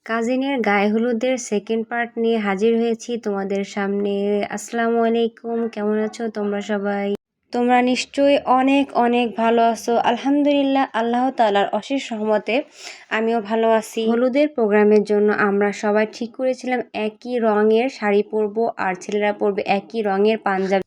কাজিনের গায়ে হলুদের সেকেন্ড পার্ট নিয়ে হাজির হয়েছি তোমাদের সামনে। আসসালামু আলাইকুম, কেমন আছো তোমরা সবাই? তোমরা নিশ্চয়ই অনেক অনেক ভালো আছো। আলহামদুলিল্লাহ, আল্লাহ তাআলার অশেষ রহমতে আমিও ভালো আছি। হলুদের প্রোগ্রামের জন্য আমরা সবাই ঠিক করেছিলাম একই রঙের শাড়ি পরবো আর ছেলেরা পরবে একই রঙের পাঞ্জাবি,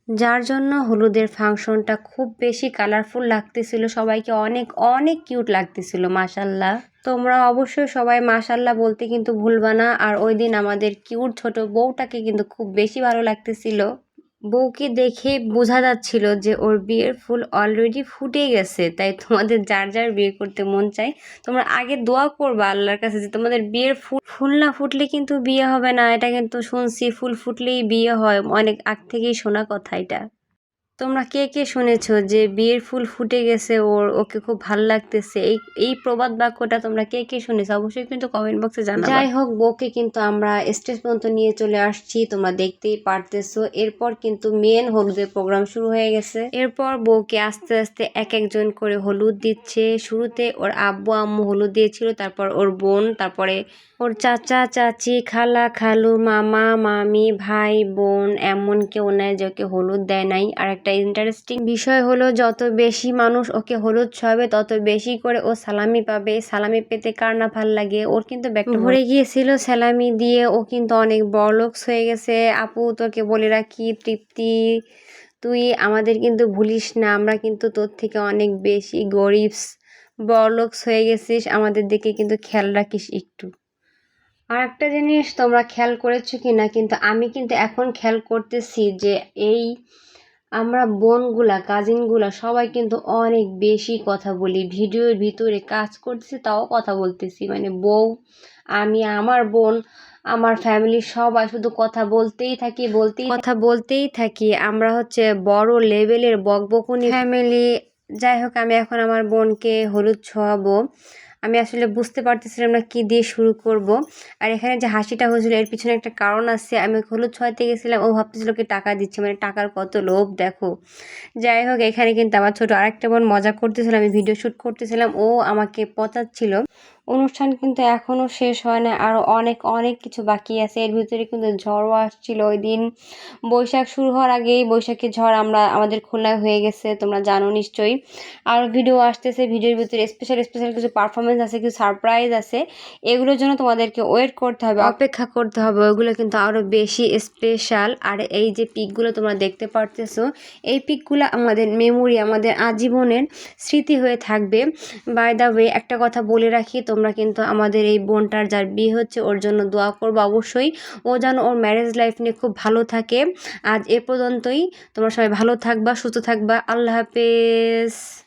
যার জন্য হলুদের ফাংশনটা খুব বেশি কালারফুল লাগতেছিল, সবাইকে অনেক অনেক কিউট লাগতেছিল। মাশাল্লাহ, তোমরা অবশ্যই সবাই মাশাল্লাহ বলতে কিন্তু ভুলবা না। আর ওই দিন আমাদের কিউট ছোট বউটাকে কিন্তু খুব বেশি ভালো লাগতেছিল। বউকে দেখে বোঝা যাচ্ছিল যে ওর বিয়ের ফুল অলরেডি ফুটে গেছে। তাই তোমাদের যার যার বিয়ে করতে মন চাই, তোমরা আগে দোয়া করবা আল্লাহর কাছে যে তোমাদের বিয়ের ফুল না ফুটলে কিন্তু বিয়ে হবে না। এটা কিন্তু শুনছি, ফুল ফুটলেই বিয়ে হয়, অনেক আগ থেকেই শোনা কথা এটা। তোমরা কে কে শুনেছো যে বিয়ের ফুল ফুটে গেছে, ওকে খুব ভালো লাগতেছে? এই প্রবাদ বাক্যটা তোমরা কে কে শুনেছো অবশ্যই কিন্তু কমেন্ট বক্সে জানাবা। যাই হোক, বউকে কিন্তু আমরা স্টেজ পর্যন্ত নিয়ে চলে আসছি, তোমরা দেখতেই পারতেছো। এরপর কিন্তু মেন হলুদের প্রোগ্রাম শুরু হয়ে গেছে। এরপর বউকে আস্তে আস্তে এক একজন করে হলুদ দিচ্ছে। শুরুতে ওর আব্বু আম্মু হলুদ দিয়েছিল, তারপর ওর বোন, তারপরে ওর চাচা চাচি, খালা খালু, মামা মামি, ভাই বোন, এমন কেউ নাই যে ওকে হলুদ দেয় নাই। আর একটা ইন্টারেস্টিং বিষয় হলো, যত বেশি মানুষ ওকে হলুদ ছোঁয়াবে তত বেশি করে ও সালামি পাবে। সালামি পেতে কার না ভাল লাগে। ওর কিন্তু ব্যাগটা ভরে গিয়েছিল সালামি দিয়ে, ও কিন্তু অনেক বড়লোকস হয়ে গেছে। আপু, তোকে বলে রাখি তৃপ্তি, তুই আমাদের কিন্তু ভুলিস না, আমরা কিন্তু তোর থেকে অনেক বেশি গরিবস বড়লোকস হয়ে গেছিস, আমাদের দিকে কিন্তু খেয়াল রাখিস একটু। আর একটা জিনিস তোমরা খেয়াল করেছো কি না, কিন্তু আমি কিন্তু এখন খেয়াল করতেছি যে এই আমরা বোনগুলা, কাজিনগুলা সবাই কিন্তু অনেক বেশি কথা বলি। ভিডিওর ভিতরে কাজ করতেছি তাও কথা বলতেছি, মানে বউ, আমি, আমার বোন, আমার ফ্যামিলির সবাই শুধু কথা বলতেই থাকি। আমরা হচ্ছে বড় লেভেলের বকবকুনি ফ্যামিলি। যাই হোক, আমি এখন আমার বোনকে হলুদ ছোঁয়াবো। আমি আসলে বুঝতে পারতেছিলাম না কি দিয়ে শুরু করব। আর এখানে যে হাসিটা হয়েছিল এর পিছনে একটা কারণ আছে। আমি হলুদ ছোঁয়াতে গেছিলাম, ও ভাবতেছিল কি টাকা দিচ্ছে, মানে টাকার কত লোভ দেখো। যাই হোক, এখানে কিন্তু আমার ছোট আরেকটা বোন মজা করতেছিল, আমি ভিডিও শ্যুট করতেছিলাম, ও আমাকে পচাচ্ছিল। অনুষ্ঠান কিন্তু এখনও শেষ হয় না, আরও অনেক অনেক কিছু বাকি আছে। এর ভিতরে কিন্তু ঝড়ও আসছিল ওই দিন। বৈশাখ শুরু হওয়ার আগেই বৈশাখী ঝড় আমাদের খুলনায় হয়ে গেছে, তোমরা জানো নিশ্চয়ই। আর ভিডিও আসতেছে, ভিডিওর ভিতরে স্পেশাল স্পেশাল কিছু পারফরমেন্স আছে, কিছু সারপ্রাইজ আছে। এগুলোর জন্য তোমাদেরকে ওয়েট করতে হবে, অপেক্ষা করতে হবে, ওইগুলো কিন্তু আরও বেশি স্পেশাল। আর এই যে পিকগুলো তোমরা দেখতে পারতেছো, এই পিকগুলো আমাদের মেমোরি, আমাদের আজীবনের স্মৃতি হয়ে থাকবে। বাই দ্য ওয়ে, একটা কথা বলে রাখি, তোমরা কিন্তু আমাদের এই বোনটার যার বিয়ে হচ্ছে ওর জন্য দোয়া করবো অবশ্যই। ও যেন ওর ম্যারেজ লাইফ নিয়ে খুব ভালো থাকে। আজ এ পর্যন্তই, তোমরা সবাই ভালো থাকবা, সুস্থ থাকবা। আল্লাহ হাফেজ।